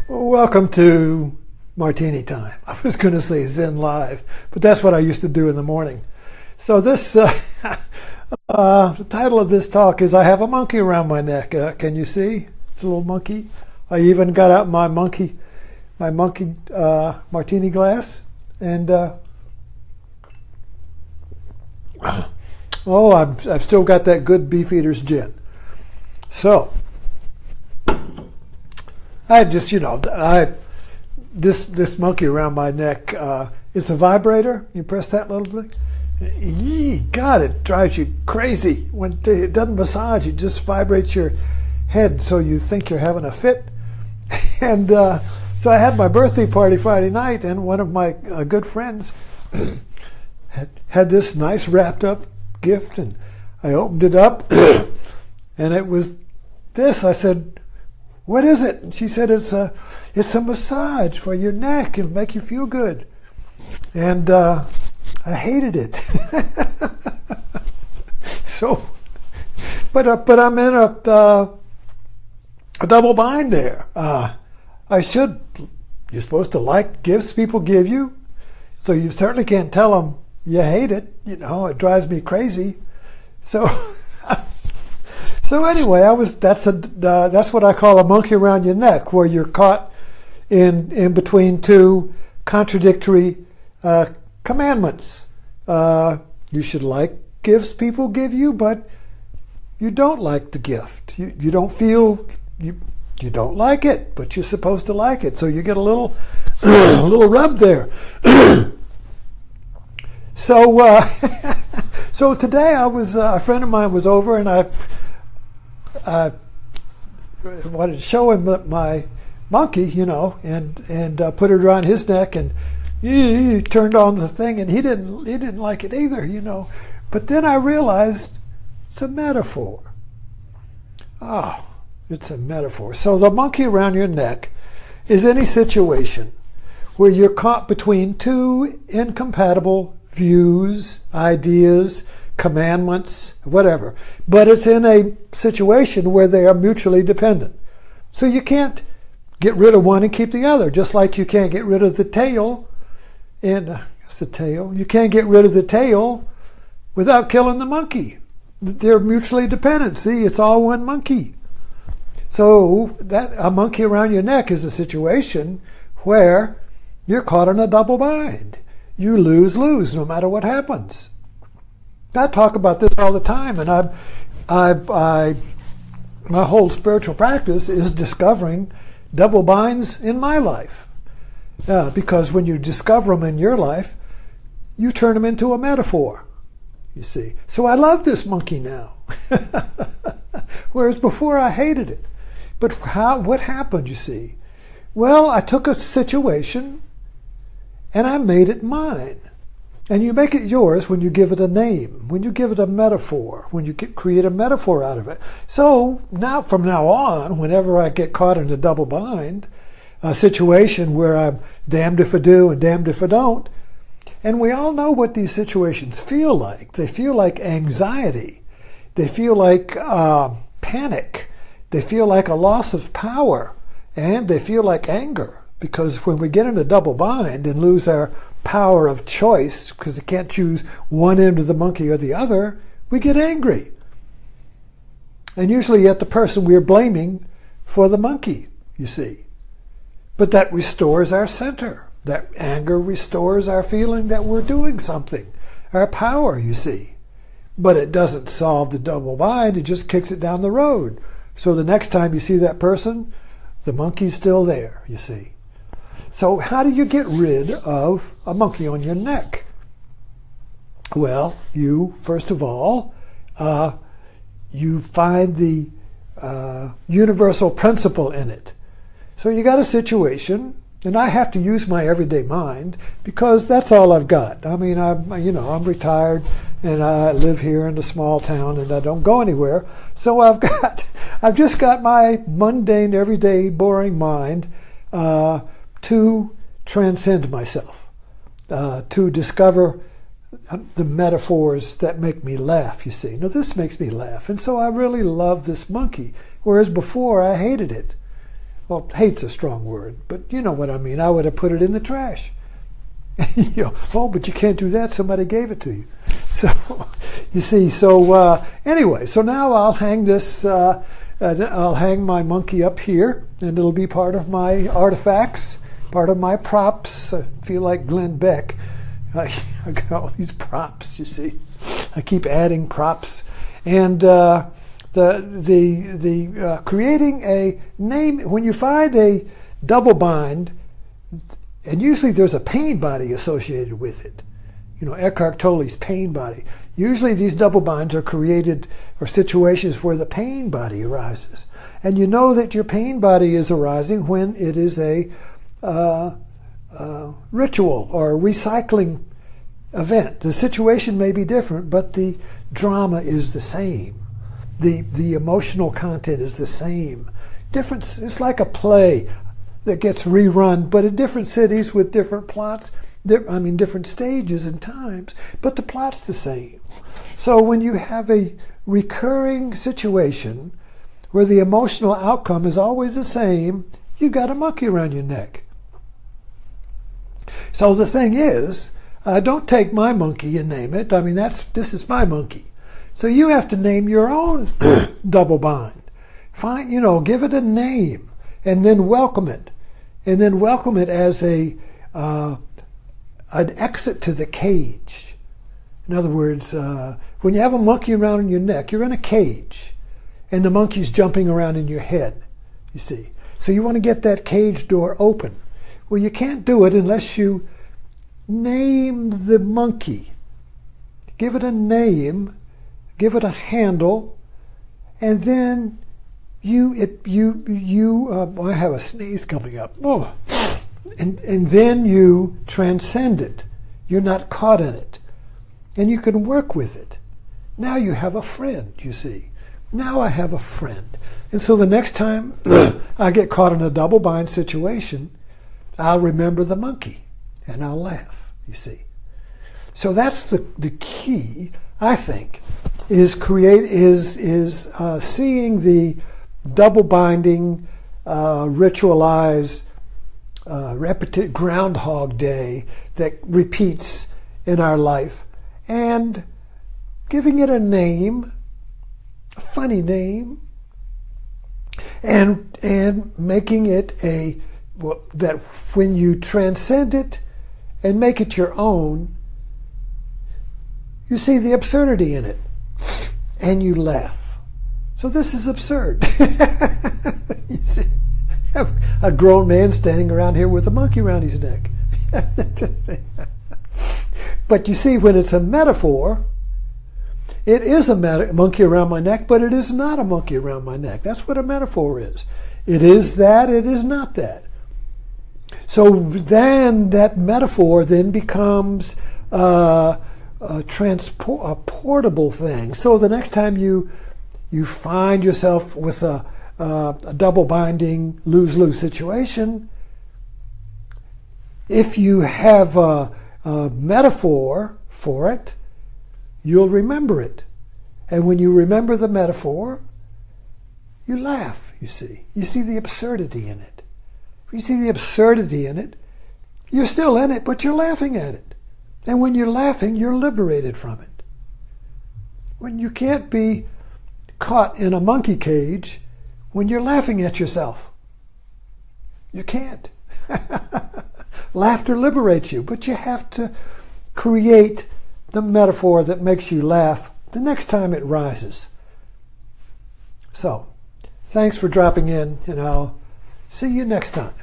Welcome to Martini Time. I was going to say Zen Live, but that's what I used to do in the morning. So the title of this talk is I have a monkey around my neck. Can you see? It's a little monkey. I even got out my monkey martini glass, and I've still got that good Beefeater's gin. So this monkey around my neck, it's a vibrator. You press that little thing. God, it drives you crazy. When it doesn't massage, it just vibrates your head so you think you're having a fit. And so I had my birthday party Friday night, and one of my good friends had this nice wrapped up gift, and I opened it up, and it was this. I said, "What is it?" And she said, it's a massage for your neck. It'll make you feel good. And I hated it. So, but I'm in a double bind there. You're supposed to like gifts people give you, so you certainly can't tell them you hate it. It drives me crazy. So. So anyway, that's what I call a monkey around your neck, where you're caught in between two contradictory commandments. You should like gifts people give you, but you don't like the gift. You don't feel you don't like it, but you're supposed to like it. So you get a little a little rub there. So today a friend of mine was over, and I wanted to show him my monkey, and put it around his neck, and he turned on the thing, and he didn't like it either, But then I realized it's a metaphor. Oh, it's a metaphor. So the monkey around your neck is any situation where you're caught between two incompatible views, ideas, commandments, whatever. But it's in a situation where they are mutually dependent. So you can't get rid of one and keep the other, just like you can't get rid of the tail. And it's the tail. You can't get rid of the tail without killing the monkey. They're mutually dependent. See, it's all one monkey. So a monkey around your neck is a situation where you're caught in a double bind. You lose no matter what happens. I talk about this all the time, and my whole spiritual practice is discovering double binds in my life. Because when you discover them in your life, you turn them into a metaphor, you see. So I love this monkey now, whereas before I hated it. But what happened, you see? Well, I took a situation and I made it mine. And you make it yours when you give it a name, when you give it a metaphor, when you create a metaphor out of it. So from now on, whenever I get caught in a double bind, a situation where I'm damned if I do and damned if I don't, and we all know what these situations feel like. They feel like anxiety. They feel like panic. They feel like a loss of power. And they feel like anger. Because when we get in a double bind and lose our power of choice, because we can't choose one end of the monkey or the other, we get angry. And usually at the person we're blaming for the monkey, you see. But that restores our center. That anger restores our feeling that we're doing something, our power, you see. But it doesn't solve the double bind, it just kicks it down the road. So the next time you see that person, the monkey's still there, you see. So how do you get rid of a monkey on your neck? Well, you, first of all, you find the universal principle in it. So you got a situation, and I have to use my everyday mind because that's all I've got. I mean, I'm retired, and I live here in a small town, and I don't go anywhere. So I've just got my mundane, everyday, boring mind to transcend myself, to discover the metaphors that make me laugh, you see. Now, this makes me laugh, and so I really love this monkey, whereas before I hated it. well, hate's a strong word, but you know what I mean. I would have put it in the trash. Oh, but you can't do that. Somebody gave it to you. So, you see, anyway, so now I'll hang this, I'll hang my monkey up here, and it'll be part of my artifacts, part of my props. I feel like Glenn Beck. I got all these props, you see. I keep adding props. And creating a name, when you find a double bind, and usually there's a pain body associated with it. Eckhart Tolle's pain body. Usually these double binds are created or situations where the pain body arises. And you know that your pain body is arising when it is a ritual or a recycling event. The situation may be different, but the drama is the same. The emotional content is the same. It's like a play that gets rerun, but in different cities with different plots, different stages and times, but the plot's the same. So when you have a recurring situation where the emotional outcome is always the same, you got a monkey around your neck. So the thing is, don't take my monkey and name it. This is my monkey. So you have to name your own double bind. Give it a name, and then welcome it. And then welcome it as an exit to the cage. In other words, when you have a monkey around your neck, you're in a cage, and the monkey's jumping around in your head, you see. So you want to get that cage door open. Well, you can't do it unless you name the monkey. Give it a name, give it a handle, and then I have a sneeze coming up. Oh. And then you transcend it. You're not caught in it. And you can work with it. Now you have a friend, you see. Now I have a friend. And so the next time I get caught in a double bind situation, I'll remember the monkey and I'll laugh, you see. So that's the key, I think, is seeing the double binding, ritualized, Groundhog Day that repeats in our life, and giving it a name, a funny name, and making it that when you transcend it and make it your own, you see the absurdity in it, and you laugh. So this is absurd. You see, a grown man standing around here with a monkey around his neck. But you see, when it's a metaphor, it is a monkey around my neck, but it is not a monkey around my neck. That's what a metaphor is. It is that, it is not that. So then that metaphor then becomes a portable thing. So the next time you find yourself with a double binding lose-lose situation, if you have a metaphor for it, you'll remember it. And when you remember the metaphor, you laugh, you see. You see the absurdity in it. If you see the absurdity in it, you're still in it, but you're laughing at it. And when you're laughing, you're liberated from it. When you can't be caught in a monkey cage when you're laughing at yourself. You can't. Laughter liberates you, but you have to create the metaphor that makes you laugh the next time it rises. So, thanks for dropping in, and I'll see you next time.